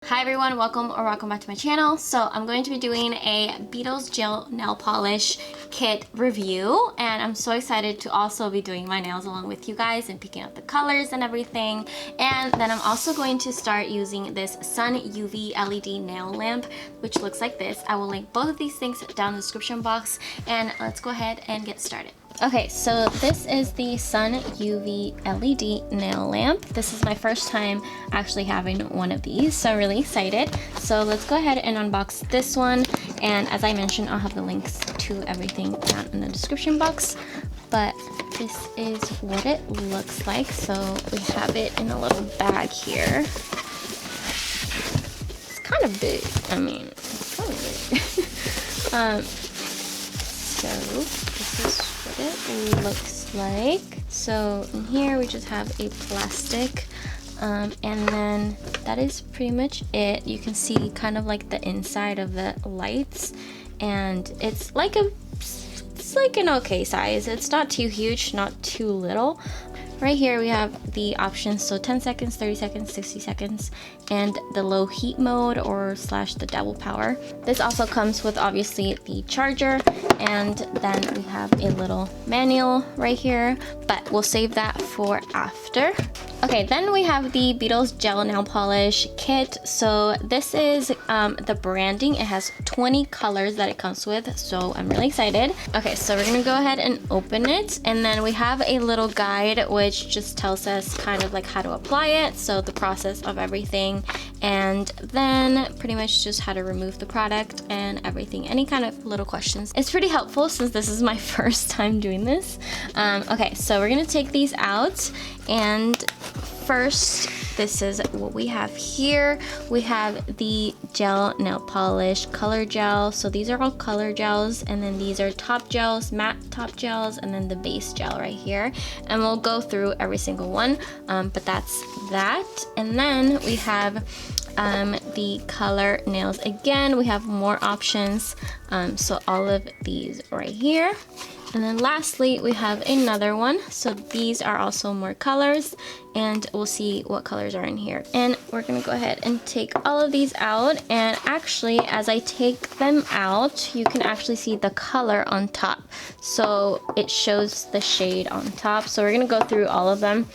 Hi everyone, welcome back to my channel. So I'm going to be doing a Beetles gel nail polish kit review, and I'm so excited to also be doing my nails along with you guys and picking out the colors and everything. And then I'm also going to start using this SUNUV LED nail lamp, which looks like this. I will link both of these things down in the description box, and let's go ahead and get started. Okay, so this is the SUNUV LED nail lamp. This is my first time actually having one of these, so I'm really excited. So let's go ahead and unbox this one, and as I mentioned, I'll have the links to everything down in the description box. But this is what it looks like. So we have it in a little bag here. It's kind of big. I mean, it's kind of big. So this is what it looks like. So in here we just have a plastic, and then that is pretty much it. You can see kind of like the inside of the lights, and it's like an okay size. It's not too huge, not too little. Right here we have the options, so 10 seconds, 30 seconds, 60 seconds, and the low heat mode or / the double power. This also comes with obviously the charger, and then we have a little manual right here, but we'll save that for after. Okay, then we have the Beetles gel nail polish kit. So this is the branding. It has 20 colors that it comes with, so I'm really excited. Okay, so we're gonna go ahead and open it, and then we have a little guide which just tells us kind of like how to apply it, so the process of everything, and then pretty much just how to remove the product and everything, any kind of little questions. It's pretty helpful since this is my first time doing this. Okay, so we're gonna take these out, and first, this is what we have here. We have the gel nail polish color gel. So these are all color gels, and then these are top gels, matte top gels, and then the base gel right here. And we'll go through every single one, but that's that. And then we have the color nails again. We have more options, so all of these right here. And then lastly, we have another one. So these are also more colors, and we'll see what colors are in here. And we're gonna go ahead and take all of these out. And actually, as I take them out, you can actually see the color on top. So it shows the shade on top. So we're gonna go through all of them.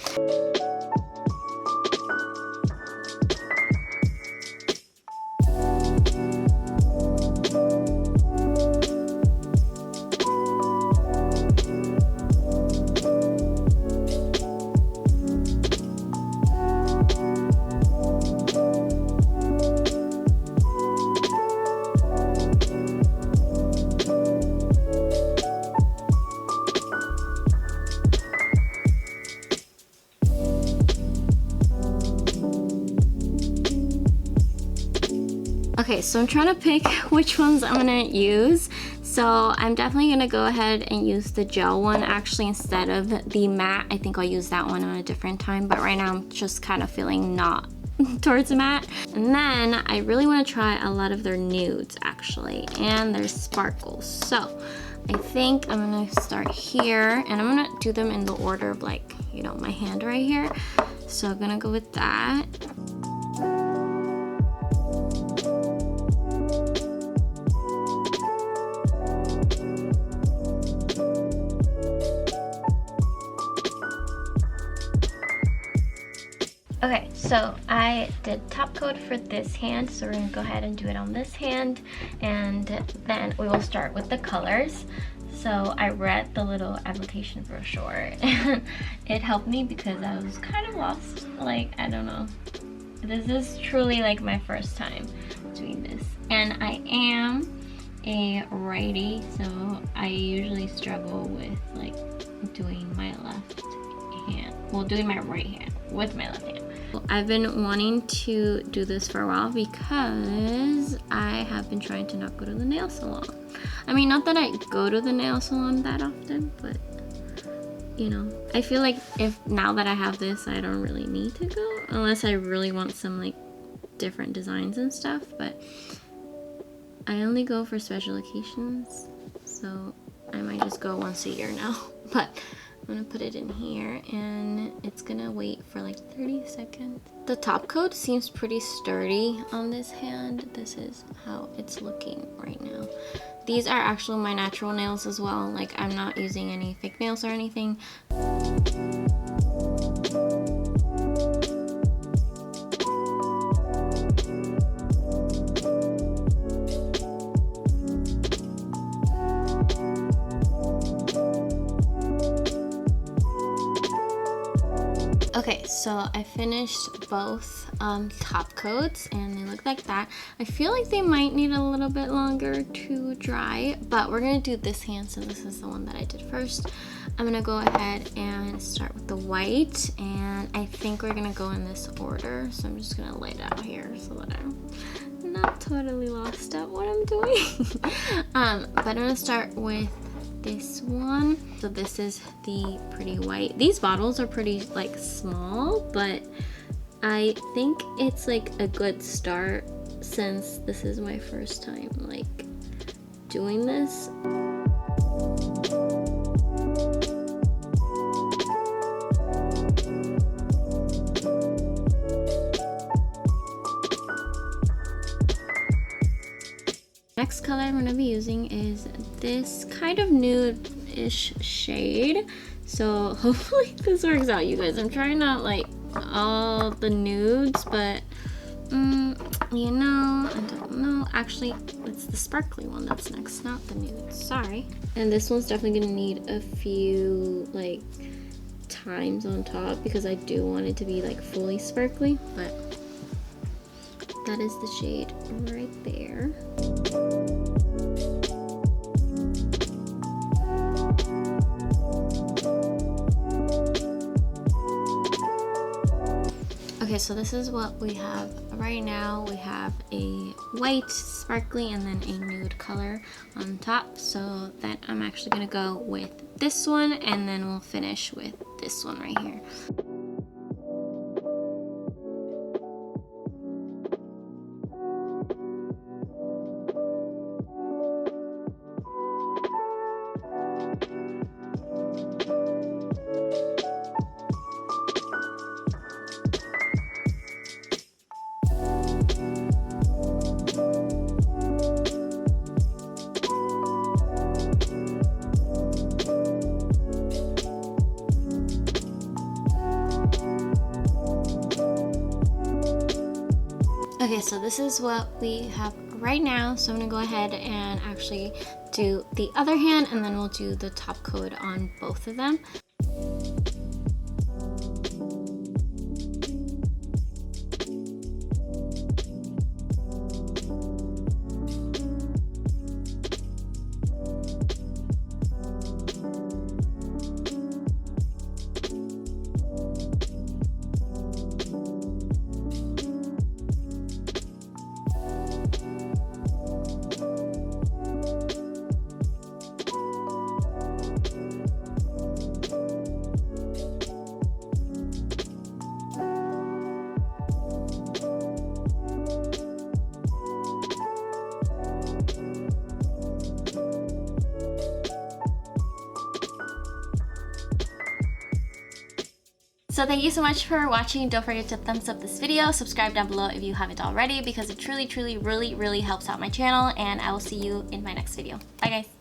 Okay, so I'm trying to pick which ones I'm gonna use. So I'm definitely gonna go ahead and use the gel one actually instead of the matte. I think I'll use that one on a different time, but right now I'm just kind of feeling not towards matte. And then I really want to try a lot of their nudes actually, and their sparkles. So I think I'm gonna start here, and I'm gonna do them in the order of, like, you know, my hand right here. So I'm gonna go with that. Okay, so I did top coat for this hand, so we're gonna go ahead and do it on this hand, and then we will start with the colors. So I read the little application brochure, and it helped me because I was kind of lost. Like, I don't know. This is truly like my first time doing this, and I am a righty, so I usually struggle with like doing my left hand, well, doing my right hand with my left hand. I've been wanting to do this for a while because I have been trying to not go to the nail salon. I mean, not that I go to the nail salon that often, but you know, I feel like now that I have this, I don't really need to go unless I really want some like different designs and stuff, but I only go for special occasions, so I might just go once a year now. But I'm gonna put it in here and it's gonna wait for like 30 seconds. The top coat seems pretty sturdy on this hand. This is how it's looking right now. These are actually my natural nails as well. Like, I'm not using any fake nails or anything. Okay, so I finished both top coats and they look like that. I feel like they might need a little bit longer to dry, but we're gonna do this hand, so this is the one that I did first. I'm gonna go ahead and start with the white, and I think we're gonna go in this order. So I'm just gonna lay it out here so that I'm not totally lost at what I'm doing. But I'm gonna start with this one. So this is the pretty white. These bottles are pretty like small, but I think it's like a good start since this is my first time like doing this. Next color I'm going to be using is this kind of nude-ish shade. So hopefully this works out, you guys. I'm trying not like all the nudes, but you know, I don't know. Actually, it's the sparkly one that's next, not the nudes. Sorry. And this one's definitely going to need a few like times on top because I do want it to be like fully sparkly, but that is the shade right there. Okay, so this is what we have right now. We have a white, sparkly, and then a nude color on top. So then I'm actually gonna go with this one, and then we'll finish with this one right here. Okay, so this is what we have right now. So I'm gonna go ahead and actually do the other hand, and then we'll do the top coat on both of them. So thank you so much for watching. Don't forget to thumbs up this video, subscribe down below if you haven't already, because it truly really helps out my channel, and I will see you in my next video. Bye guys.